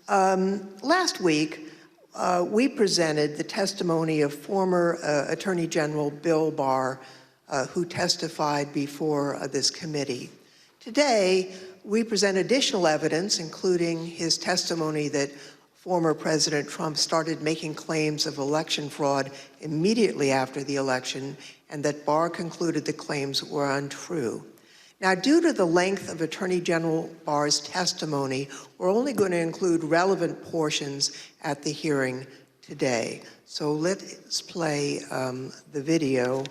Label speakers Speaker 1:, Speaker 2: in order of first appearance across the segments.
Speaker 1: Last week, we presented the testimony of former Attorney General Bill Barr, who testified before this committee. Today, we present additional evidence, including his testimony that former President Trump started making claims of election fraud immediately after the election, and that Barr concluded the claims were untrue. Now, due to the length of Attorney General Barr's testimony, we're only going to include relevant portions at the hearing today. So let's play the video.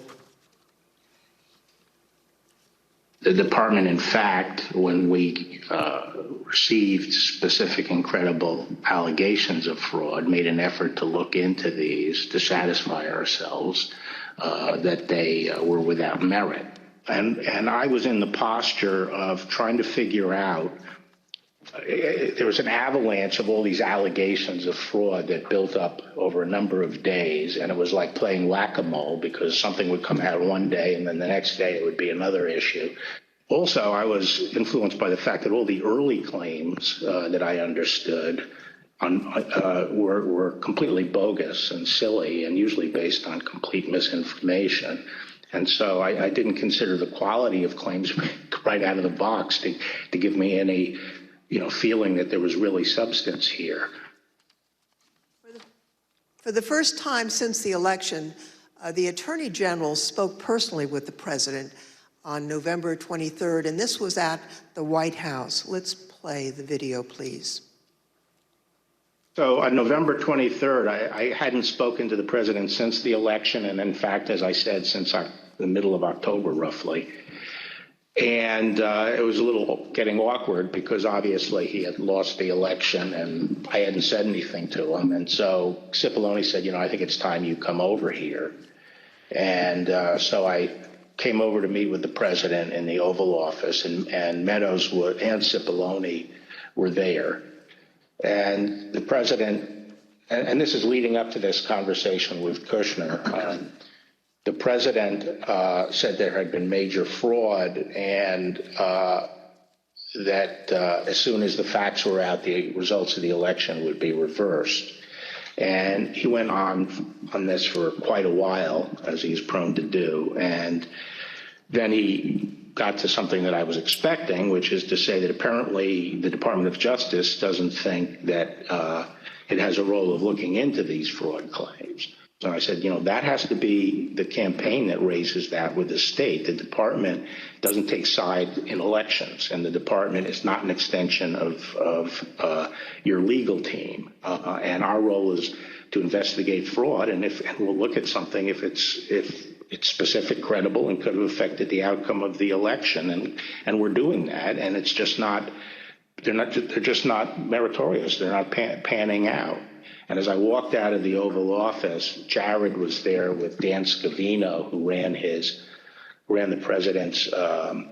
Speaker 2: The department, in fact, when we received specific and credible allegations of fraud, made an effort to look into these to satisfy ourselves that they were without merit. And I was in the posture of trying to figure out, there was an avalanche of all these allegations of fraud that built up over a number of days, and it was like playing whack-a-mole because something would come out one day and then the next day it would be another issue. Also, I was influenced by the fact that all the early claims that I understood were completely bogus and silly and usually based on complete misinformation. And so I didn't consider the quality of claims right out of the box to give me any, feeling that there was really substance here.
Speaker 1: For the first time since the election, the Attorney General spoke personally with the President on November 23rd, and this was at the White House. Let's play the video, please.
Speaker 2: So on November 23rd, I hadn't spoken to the president since the election, and in fact, as I said, since the middle of October, roughly. And it was a little getting awkward because obviously he had lost the election and I hadn't said anything to him. And so Cipollone said, I think it's time you come over here. And so I came over to meet with the president in the Oval Office, and Meadows and Cipollone were there. And the president, and this is leading up to this conversation with Kushner, the president said there had been major fraud and that as soon as the facts were out, the results of the election would be reversed. And he went on this for quite a while, as he's prone to do. And then he got to something that I was expecting, which is to say that apparently the Department of Justice doesn't think that it has a role of looking into these fraud claims. So I said, that has to be the campaign that raises that with the state. The department doesn't take sides in elections, and the department is not an extension of your legal team. And our role is to investigate fraud, and we'll look at something if it's specific, credible, and could have affected the outcome of the election, and we're doing that. And it's just not. They're just not meritorious. They're not panning out. And as I walked out of the Oval Office, Jared was there with Dan Scavino, who ran the president's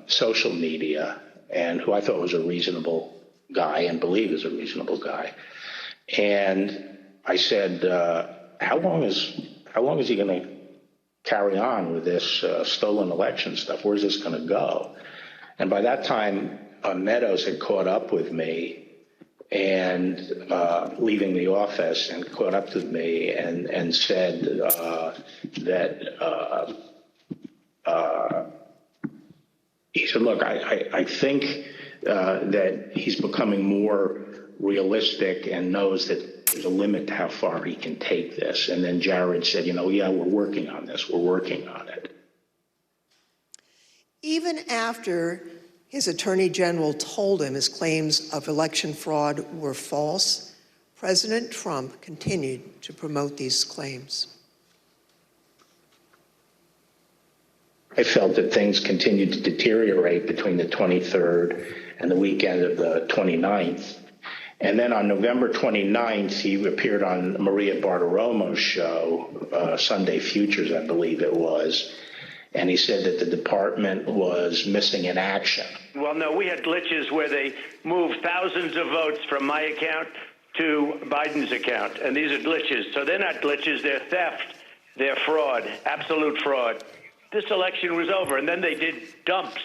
Speaker 2: social media, and who I thought was a reasonable guy and believe is a reasonable guy. And I said, how long is he going to carry on with this stolen election stuff? Where's this going to go? And by that time, Meadows had caught up with me and leaving the office, and caught up with me and said that he said, look, I think that he's becoming more realistic and knows that there's a limit to how far he can take this. And then Jared said, yeah, we're working on this. We're working on it.
Speaker 1: Even after his attorney general told him his claims of election fraud were false, President Trump continued to promote these claims.
Speaker 2: I felt that things continued to deteriorate between the 23rd and the weekend of the 29th. And then on November 29th, he appeared on Maria Bartiromo's show, Sunday Futures, I believe it was. And he said that the department was missing in action.
Speaker 3: Well, no, we had glitches where they moved thousands of votes from my account to Biden's account. And these are glitches. So they're not glitches, they're theft, they're fraud, absolute fraud. This election was over, and then they did dumps.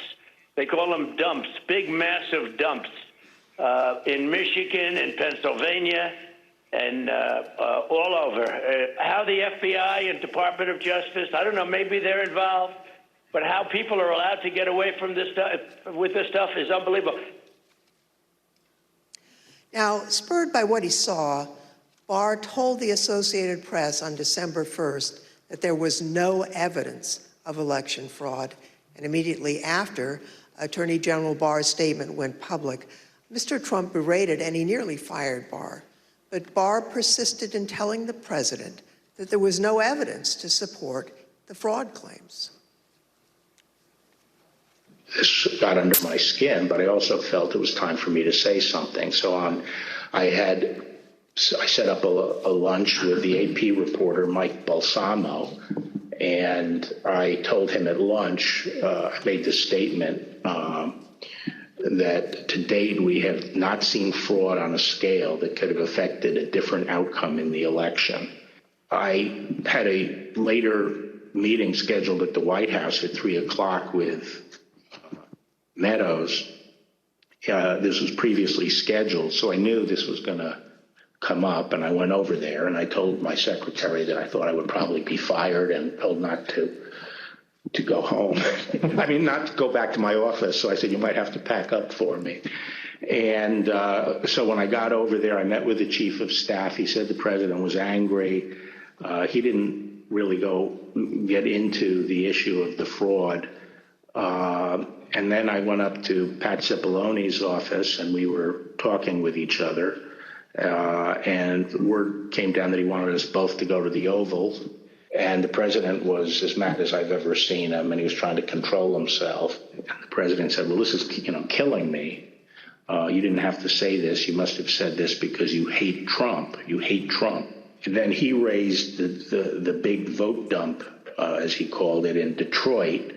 Speaker 3: They call them dumps, big, massive dumps in Michigan and Pennsylvania and all over. How the FBI and Department of Justice, I don't know, maybe they're involved, but how people are allowed to get away from this stuff with this stuff is unbelievable.
Speaker 1: Now, spurred by what he saw, Barr told the Associated Press on December 1st that there was no evidence of election fraud. And immediately after Attorney General Barr's statement went public, Mr. Trump berated and he nearly fired Barr. But Barr persisted in telling the president that there was no evidence to support the fraud claims.
Speaker 2: This got under my skin, but I also felt it was time for me to say something. So I set up a lunch with the AP reporter, Mike Balsamo, and I told him at lunch, I made this statement that to date we have not seen fraud on a scale that could have affected a different outcome in the election. I had a later meeting scheduled at the White House at 3 o'clock with Meadows. This was previously scheduled, so I knew this was going to come up, and I went over there and I told my secretary that I thought I would probably be fired and told not to go home. I mean, not to go back to my office. So I said, you might have to pack up for me. And so when I got over there, I met with the chief of staff. He said the president was angry. He didn't really get into the issue of the fraud. And then I went up to Pat Cipollone's office and we were talking with each other. And word came down that he wanted us both to go to the Oval. And the president was as mad as I've ever seen him, and he was trying to control himself. And the president said, well, this is, killing me. You didn't have to say this. You must have said this because you hate Trump. You hate Trump. And then he raised the big vote dump, as he called it, in Detroit.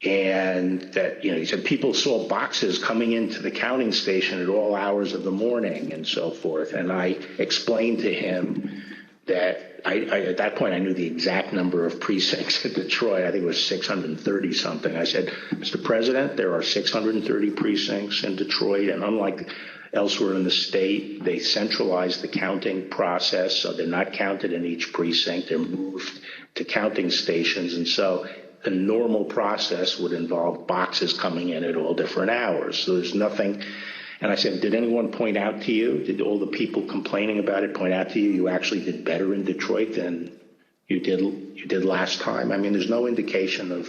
Speaker 2: And that, he said people saw boxes coming into the counting station at all hours of the morning and so forth. And I explained to him that at that point, I knew the exact number of precincts in Detroit. I think it was 630 something. I said, Mr. President, there are 630 precincts in Detroit, and unlike elsewhere in the state, they centralized the counting process, so they're not counted in each precinct. They're moved to counting stations, and so the normal process would involve boxes coming in at all different hours. So there's nothing. And I said, did anyone point out to you, did all the people complaining about it point out to you, you actually did better in Detroit than you did last time? I mean, there's no indication of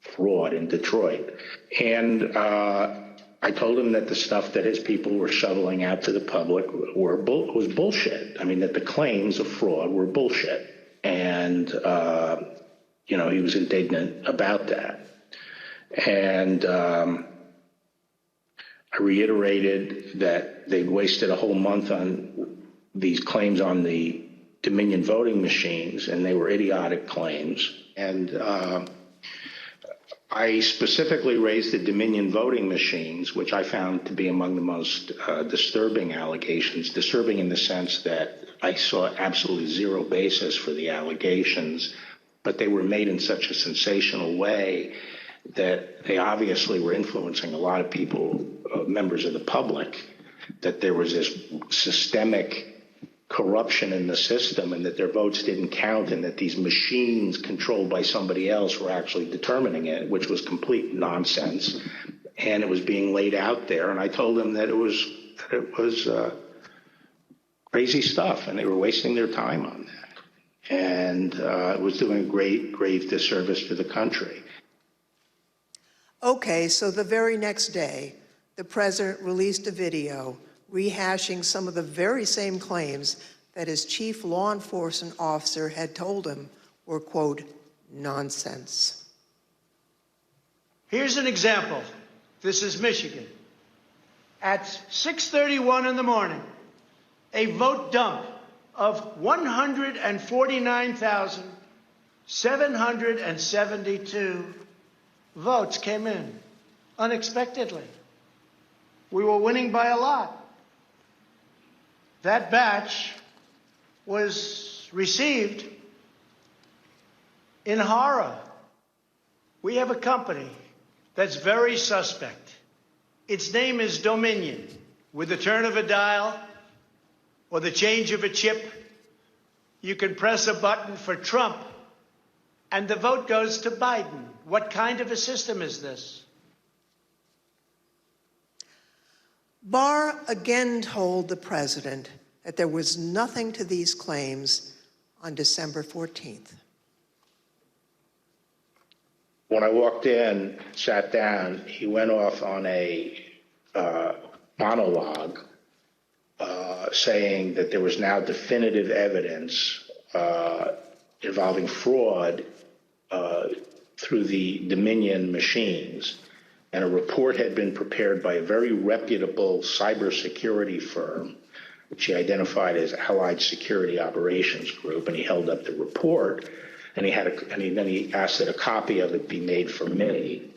Speaker 2: fraud in Detroit. And I told him that the stuff that his people were shoveling out to the public was bullshit. I mean, that the claims of fraud were bullshit. And, he was indignant about that. And I reiterated that they'd wasted a whole month on these claims on the Dominion voting machines, and they were idiotic claims. And I specifically raised the Dominion voting machines, which I found to be among the most disturbing allegations, disturbing in the sense that I saw absolutely zero basis for the allegations, but they were made in such a sensational way that they obviously were influencing a lot of people, members of the public, that there was this systemic corruption in the system and that their votes didn't count and that these machines controlled by somebody else were actually determining it, which was complete nonsense. And it was being laid out there. And I told them that it was crazy stuff and they were wasting their time on that. And it was doing a grave disservice to the country.
Speaker 1: Okay, so the very next day, the president released a video rehashing some of the very same claims that his chief law enforcement officer had told him were, quote, nonsense.
Speaker 4: Here's an example. This is Michigan. At 6:31 in the morning, a vote dump of 149,772 votes came in unexpectedly. We were winning by a lot. That batch was received in horror. We have a company that's very suspect. Its name is Dominion. with the turn of a dial or the change of a chip, you can press a button for Trump and the vote goes to Biden. What kind of a system is this?
Speaker 1: Barr again told the president that there was nothing to these claims on December 14th.
Speaker 2: When I walked in, sat down, he went off on a monologue saying that there was now definitive evidence involving fraud through the Dominion machines. And a report had been prepared by a very reputable cybersecurity firm, which he identified as Allied Security Operations Group, and he held up the report, and then he asked that a copy of it be made for me.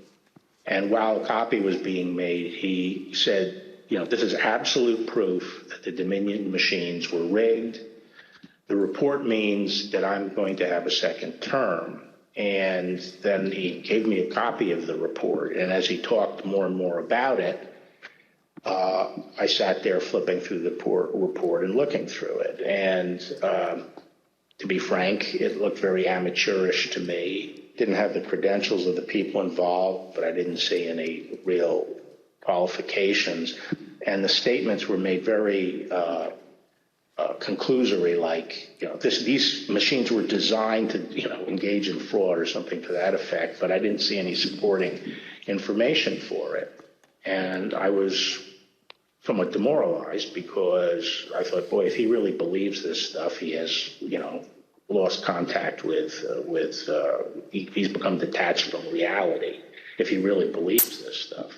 Speaker 2: And while a copy was being made, he said, this is absolute proof that the Dominion machines were rigged. The report means that I'm going to have a second term. And then he gave me a copy of the report. And as he talked more and more about it, I sat there flipping through the report and looking through it. And to be frank, it looked very amateurish to me. Didn't have the credentials of the people involved, but I didn't see any real qualifications. And the statements were made very conclusory, like, these machines were designed to, engage in fraud or something to that effect, but I didn't see any supporting information for it. And I was somewhat demoralized because I thought, boy, if he really believes this stuff, he has, lost contact with he's become detached from reality if he really believes this stuff.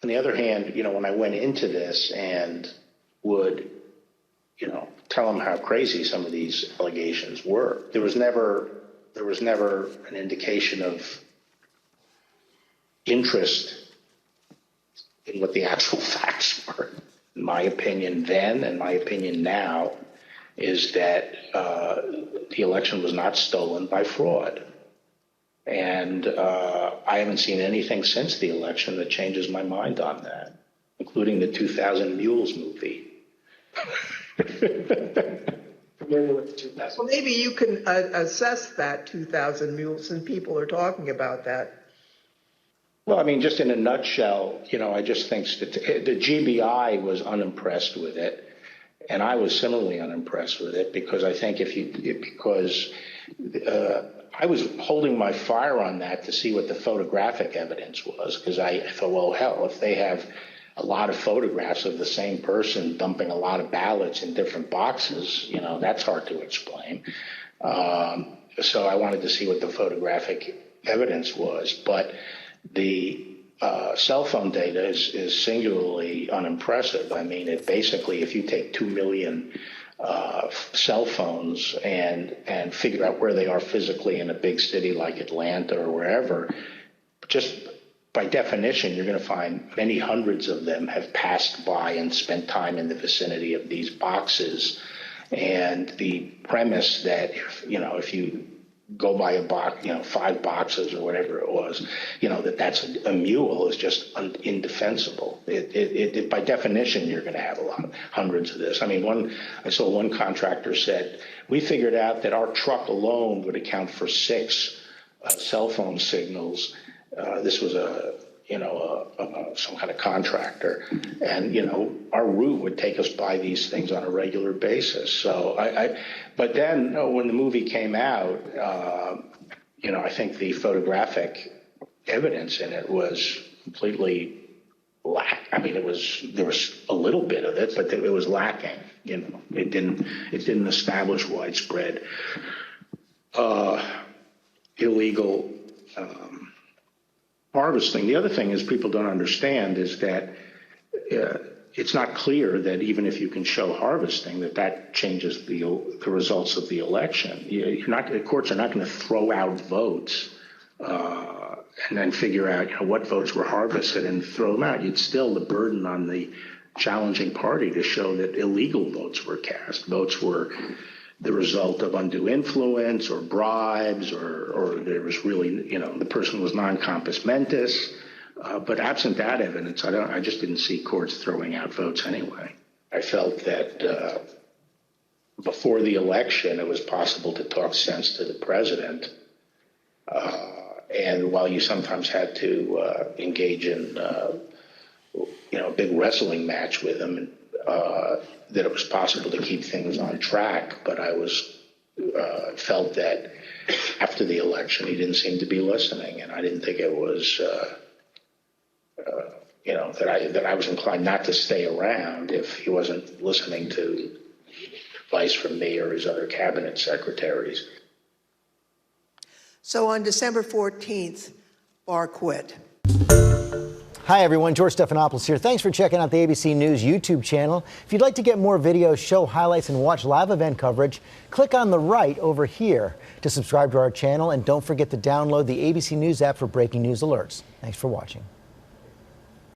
Speaker 2: On the other hand, when I went into this and would, tell him how crazy some of these allegations were, there was never an indication of interest in what the actual facts were. In my opinion then, and my opinion now, is that the election was not stolen by fraud. And I haven't seen anything since the election that changes my mind on that, including the 2000 Mules movie.
Speaker 5: Familiar with the 2000.
Speaker 6: Well, maybe you can assess that 2,000 mules, and people are talking about that.
Speaker 2: Well, I mean, just in a nutshell, I just think the GBI was unimpressed with it, and I was similarly unimpressed with it because I think I was holding my fire on that to see what the photographic evidence was, because I thought, well, hell, if they have a lot of photographs of the same person dumping a lot of ballots in different boxes, that's hard to explain. So I wanted to see what the photographic evidence was. But the cell phone data is singularly unimpressive. I mean, it basically, if you take 2 million cell phones and figure out where they are physically in a big city like Atlanta or wherever, just by definition, you're going to find many hundreds of them have passed by and spent time in the vicinity of these boxes. And the premise that if you go by a box, 5 boxes or whatever it was, that's a mule is just indefensible. It by definition, you're going to have hundreds of this. I mean, I saw one contractor said, we figured out that our truck alone would account for 6 cell phone signals. This was some kind of contractor, and our route would take us by these things on a regular basis. So but then when the movie came out, I think the photographic evidence in it was completely I mean, there was a little bit of it, but it was lacking. It didn't establish widespread illegal harvesting. The other thing is people don't understand is that it's not clear that even if you can show harvesting, that changes the results of the election. The courts are not going to throw out votes and then figure out what votes were harvested and throw them out. You'd still the burden on the challenging party to show that illegal votes were cast. Votes were the result of undue influence or bribes, or there was really, the person was non compos mentis. But absent that evidence, I just didn't see courts throwing out votes anyway. I felt that before the election, it was possible to talk sense to the president. And while you sometimes had to engage in, a big wrestling match with him, that it was possible to keep things on track. But I felt that after the election, he didn't seem to be listening, and I didn't think it was, that I was inclined not to stay around if he wasn't listening to advice from me or his other cabinet secretaries.
Speaker 1: So on December 14th, Barr quit.
Speaker 7: Hi, everyone. George Stephanopoulos here. Thanks for checking out the ABC News YouTube channel. If you'd like to get more videos, show highlights, and watch live event coverage, click on the right over here to subscribe to our channel. And don't forget to download the ABC News app for breaking news alerts. Thanks for watching.